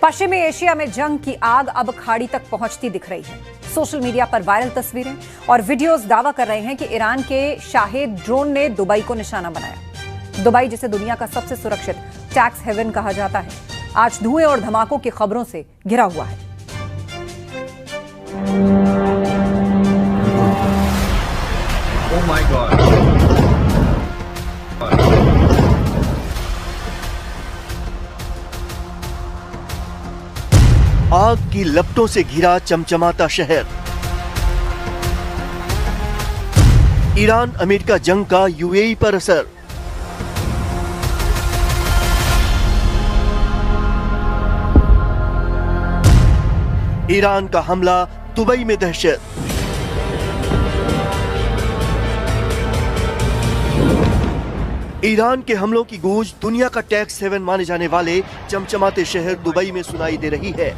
पश्चिमी एशिया में जंग की आग अब खाड़ी तक पहुंचती दिख रही है। सोशल मीडिया पर वायरल तस्वीरें और वीडियोस दावा कर रहे हैं कि ईरान के शाहेद ड्रोन ने दुबई को निशाना बनाया। दुबई, जिसे दुनिया का सबसे सुरक्षित टैक्स हेवन कहा जाता है, आज धुएं और धमाकों की खबरों से घिरा हुआ है। Oh my God. आग की लपटों से घिरा चमचमाता शहर। ईरान अमेरिका जंग का यूएई पर असर। ईरान का हमला, दुबई में दहशत। ईरान के हमलों की गूंज दुनिया का टैक्स हेवन माने जाने वाले चमचमाते शहर दुबई में सुनाई दे रही है।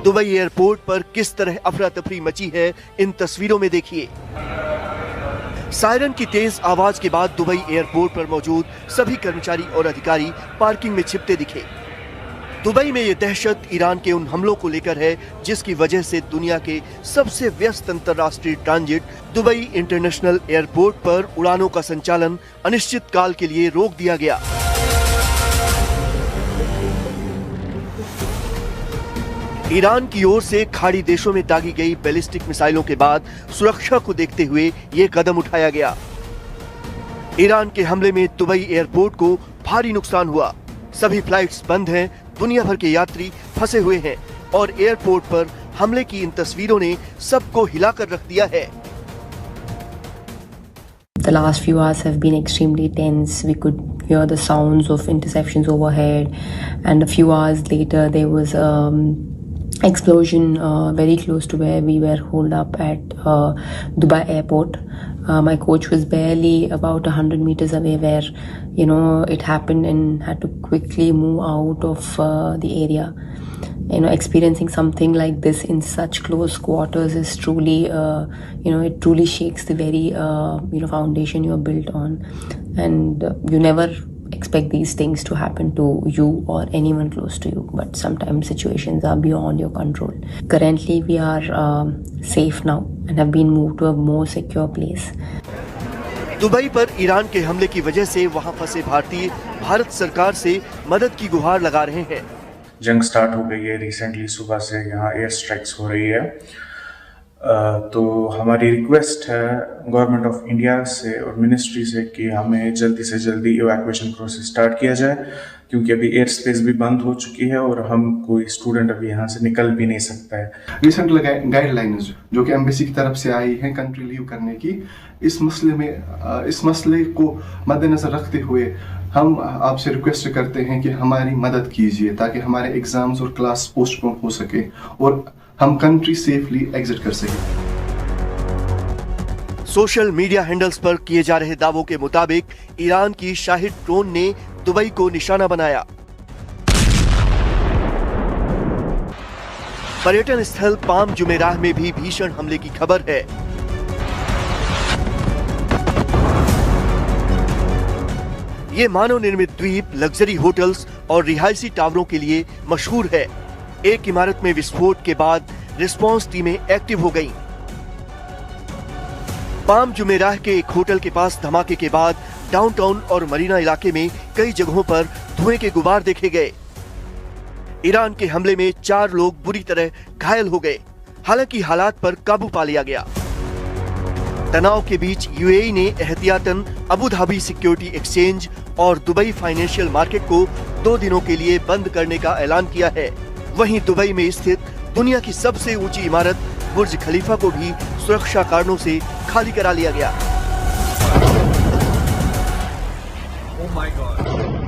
दुबई एयरपोर्ट पर किस तरह अफरा तफरी मची है, इन तस्वीरों में देखिए। सायरन की तेज आवाज के बाद दुबई एयरपोर्ट पर मौजूद सभी कर्मचारी और अधिकारी पार्किंग में छिपते दिखे। दुबई में ये दहशत ईरान के उन हमलों को लेकर है जिसकी वजह से दुनिया के सबसे व्यस्त अंतर्राष्ट्रीय ट्रांजिट दुबई इंटरनेशनल एयरपोर्ट पर उड़ानों का संचालन अनिश्चित काल के लिए रोक दिया गया। ईरान की ओर से खाड़ी देशों में दागी गई बैलिस्टिक मिसाइलों के बाद सुरक्षा को देखते हुए ये कदम उठाया गया। ईरान के हमले में दुबई एयरपोर्ट को भारी नुकसान हुआ। सभी फ्लाइट्स बंद हैं, दुनिया भर के यात्री फंसे हुए हैं और एयरपोर्ट पर हमले की इन तस्वीरों ने सबको हिलाकर रख दिया है। The last few hours have been extremely tense. We could hear the sounds of interceptions overhead, and a few hours later there was explosion very close to where we were holed up at Dubai airport. My coach was barely about 100 meters away where it happened, and had to quickly move out of the area. Experiencing something like this in such close quarters is truly it truly shakes the very foundation you're built on, and you never expect these things to happen to you or anyone close to you, but sometimes situations are beyond your control. Currently we are safe now and have been moved to a more secure place. Dubai पर Iran के हमले की वजह से वहां फंसे भारतीय भारत सरकार से मदद की गुहार लगा रहे हैं। जंग स्टार्ट हो गई है, रिसेंटली सुबह से यहाँ एयर स्ट्राइक्स हो रही है, तो हमारी रिक्वेस्ट है गवर्नमेंट ऑफ इंडिया से और मिनिस्ट्री से कि हमें जल्दी से जल्दी इवैक्यूएशन प्रोसेस स्टार्ट किया जाए, क्योंकि अभी एयर स्पेस भी बंद हो चुकी है और हम कोई स्टूडेंट अभी यहाँ से निकल भी नहीं सकता है। रिसेंट गाइडलाइंस जो कि एम्बेसी की तरफ से आई हैं कंट्री लीव करने की, इस मसले को मद्देनजर रखते हुए हम आपसे रिक्वेस्ट करते हैं कि हमारी मदद कीजिए ताकि हमारे एग्जाम्स और क्लास पोस्टपोन हो सके और हम कंट्री सेफली एग्जिट कर सकें। सोशल मीडिया हैंडल्स पर किए जा रहे दावों के मुताबिक ईरान की शाहिद ड्रोन ने दुबई को निशाना बनाया। पर्यटन स्थल पाम जुमेराह में भी भीषण हमले की खबर है। ये मानव निर्मित द्वीप लग्जरी होटल्स और रिहायशी टावरों के लिए मशहूर है। एक इमारत में विस्फोट के बाद रिस्पांस टीमें एक्टिव हो गईं। पाम जुमेराह के एक होटल के पास धमाके के बाद डाउनटाउन और मरीना इलाके में कई जगहों पर धुएं के गुबार देखे गए। ईरान के हमले में 4 लोग बुरी तरह घायल हो गए, हालांकि हालात पर काबू पा लिया गया। तनाव के बीच यूएई ने एहतियातन अबू धाबी सिक्योरिटी एक्सचेंज और दुबई फाइनेंशियल मार्केट को 2 दिनों के लिए बंद करने का ऐलान किया है। वहीं दुबई में स्थित दुनिया की सबसे ऊंची इमारत बुर्ज खलीफा को भी सुरक्षा कारणों से खाली करा लिया गया। Oh my God.